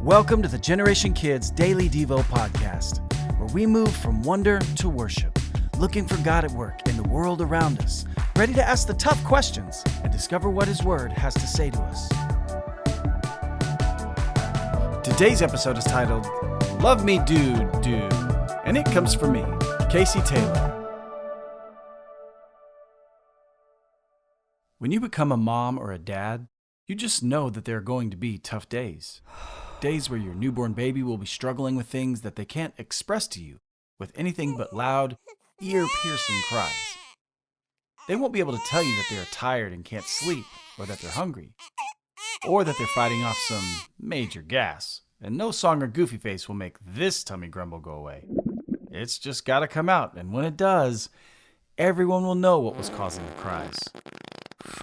Welcome to the Generation Kids Daily Devo podcast, where we move from wonder to worship, looking for God at work in the world around us, ready to ask the tough questions and discover what His Word has to say to us. Today's episode is titled, Love Me Dude, and it comes from me, Casey Taylor. When you become a mom or a dad, you just know that there are going to be tough days. Days where your newborn baby will be struggling with things that they can't express to you with anything but loud, ear-piercing cries. They won't be able to tell you that they are tired and can't sleep, or that they're hungry, or that they're fighting off some major gas, and no song or goofy face will make this tummy grumble go away. It's just gotta come out, and when it does, everyone will know what was causing the cries.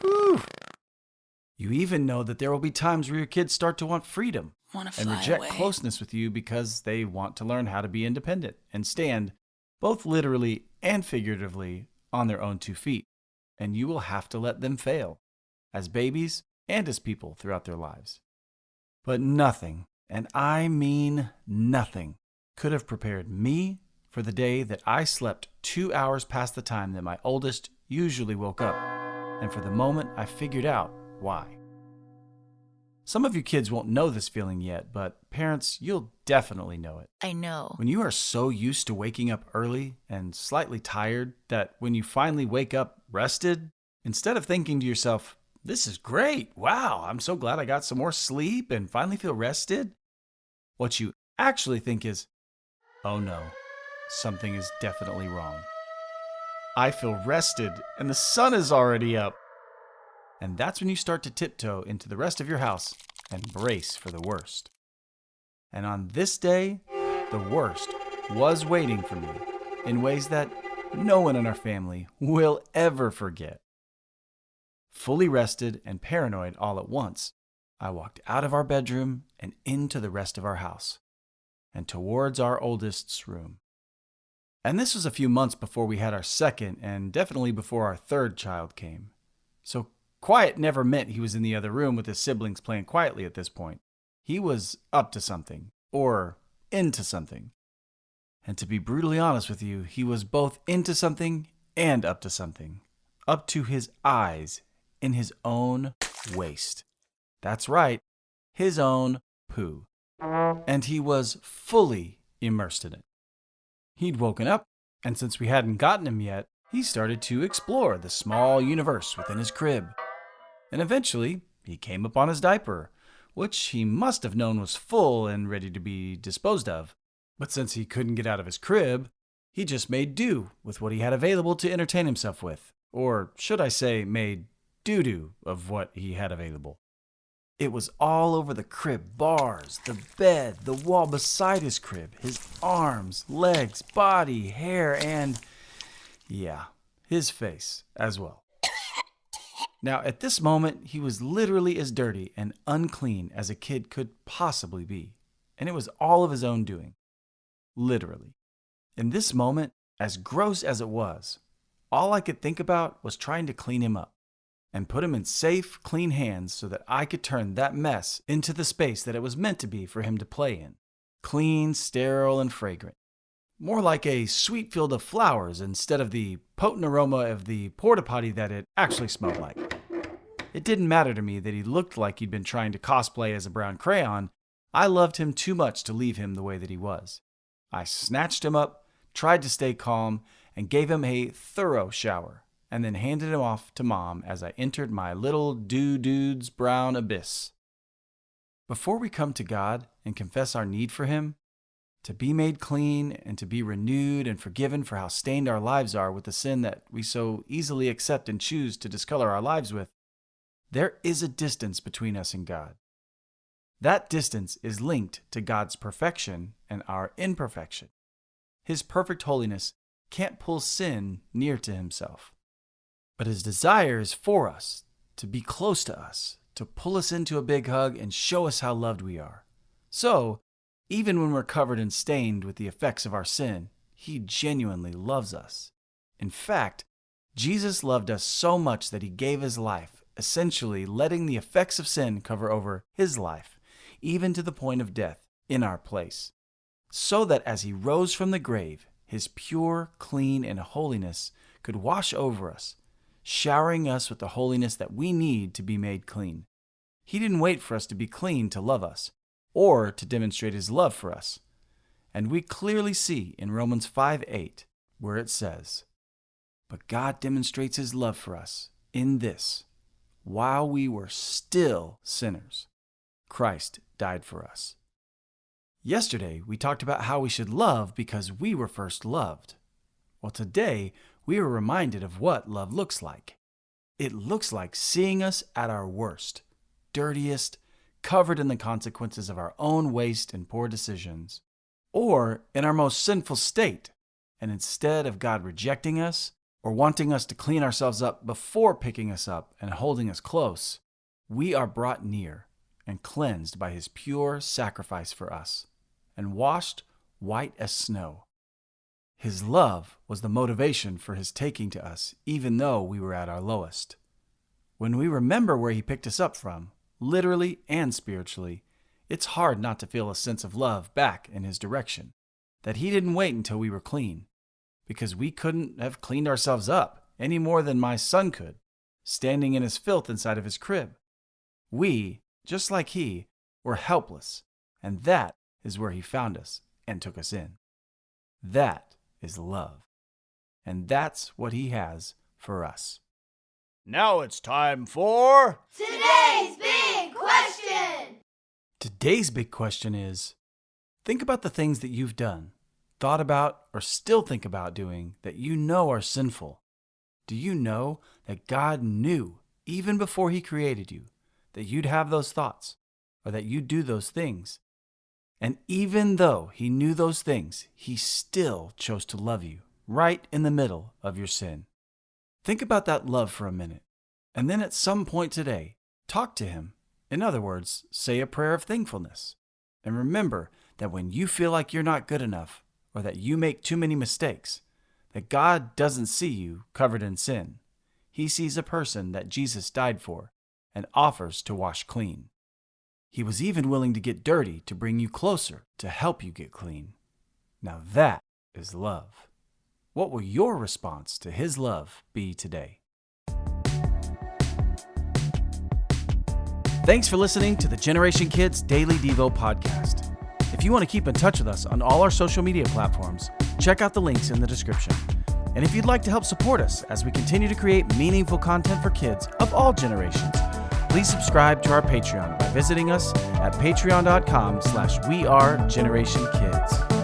Whew. You even know that there will be times where your kids start to want freedom and reject closeness with you because they want to learn how to be independent and stand, both literally and figuratively, on their own 2 feet. And you will have to let them fail, as babies and as people throughout their lives. But nothing, and I mean nothing, could have prepared me for the day that I slept 2 hours past the time that my oldest usually woke up, and for the moment I figured out why. Some of you kids won't know this feeling yet, but parents, you'll definitely know it. I know. When you are so used to waking up early and slightly tired that when you finally wake up rested, instead of thinking to yourself, this is great, wow, I'm so glad I got some more sleep and finally feel rested, what you actually think is, oh no, something is definitely wrong. I feel rested and the sun is already up. And that's when you start to tiptoe into the rest of your house and brace for the worst. And on this day, the worst was waiting for me in ways that no one in our family will ever forget. Fully rested and paranoid all at once, I walked out of our bedroom and into the rest of our house, and towards our oldest's room. And this was a few months before we had our second, and definitely before our third child came. So quiet never meant he was in the other room with his siblings playing quietly at this point. He was up to something, or into something. And to be brutally honest with you, he was both into something and up to something. Up to his eyes in his own waste. That's right, his own poo. And he was fully immersed in it. He'd woken up, and since we hadn't gotten him yet, he started to explore the small universe within his crib. And eventually, he came upon his diaper, which he must have known was full and ready to be disposed of. But since he couldn't get out of his crib, he just made do with what he had available to entertain himself with. Or should I say, made doo-doo of what he had available. It was all over the crib bars, the bed, the wall beside his crib, his arms, legs, body, hair, and, yeah, his face as well. Now, at this moment, he was literally as dirty and unclean as a kid could possibly be. And it was all of his own doing. Literally. In this moment, as gross as it was, all I could think about was trying to clean him up and put him in safe, clean hands so that I could turn that mess into the space that it was meant to be for him to play in. Clean, sterile, and fragrant. More like a sweet field of flowers instead of the potent aroma of the porta potty that it actually smelled like. It didn't matter to me that he looked like he'd been trying to cosplay as a brown crayon. I loved him too much to leave him the way that he was. I snatched him up, tried to stay calm, and gave him a thorough shower, and then handed him off to Mom as I entered my little dude's brown abyss. Before we come to God and confess our need for Him, to be made clean and to be renewed and forgiven for how stained our lives are with the sin that we so easily accept and choose to discolor our lives with, there is a distance between us and God. That distance is linked to God's perfection and our imperfection. His perfect holiness can't pull sin near to Himself. But His desire is for us, to be close to us, to pull us into a big hug and show us how loved we are. So, even when we're covered and stained with the effects of our sin, He genuinely loves us. In fact, Jesus loved us so much that He gave His life, essentially letting the effects of sin cover over His life, even to the point of death, in our place, so that as he rose from the grave, his pure, clean, and holiness could wash over us, showering us with the holiness that we need to be made clean. He didn't wait for us to be clean to love us, or to demonstrate his love for us. And we clearly see in Romans 5:8, where it says, "But God demonstrates his love for us in this: while we were still sinners, Christ died for us." Yesterday, we talked about how we should love because we were first loved. Well, today, we are reminded of what love looks like. It looks like seeing us at our worst, dirtiest, covered in the consequences of our own waste and poor decisions, or in our most sinful state, and instead of God rejecting us or wanting us to clean ourselves up before picking us up and holding us close, we are brought near and cleansed by his pure sacrifice for us, and washed white as snow. His love was the motivation for his taking to us, even though we were at our lowest. When we remember where he picked us up from, literally and spiritually, it's hard not to feel a sense of love back in his direction, that he didn't wait until we were clean, because we couldn't have cleaned ourselves up any more than my son could, standing in his filth inside of his crib. We, just like he, were helpless, and that is where he found us and took us in. That is love. And that's what he has for us. Now it's time for Today's Big Question! Today's big question is, think about the things that you've done, thought about, or still think about doing that you know are sinful. Do you know that God knew, even before he created you, that you'd have those thoughts, or that you'd do those things? And even though he knew those things, he still chose to love you right in the middle of your sin. Think about that love for a minute, and then at some point today, talk to him. In other words, say a prayer of thankfulness. And remember that when you feel like you're not good enough, or that you make too many mistakes, that God doesn't see you covered in sin. He sees a person that Jesus died for and offers to wash clean. He was even willing to get dirty to bring you closer, to help you get clean. Now that is love. What will your response to his love be today? Thanks for listening to the Generation Kids Daily Devo podcast. If you want to keep in touch with us on all our social media platforms, check out the links in the description. And if you'd like to help support us as we continue to create meaningful content for kids of all generations, please subscribe to our Patreon by visiting us at patreon.com/wearegenerationkids.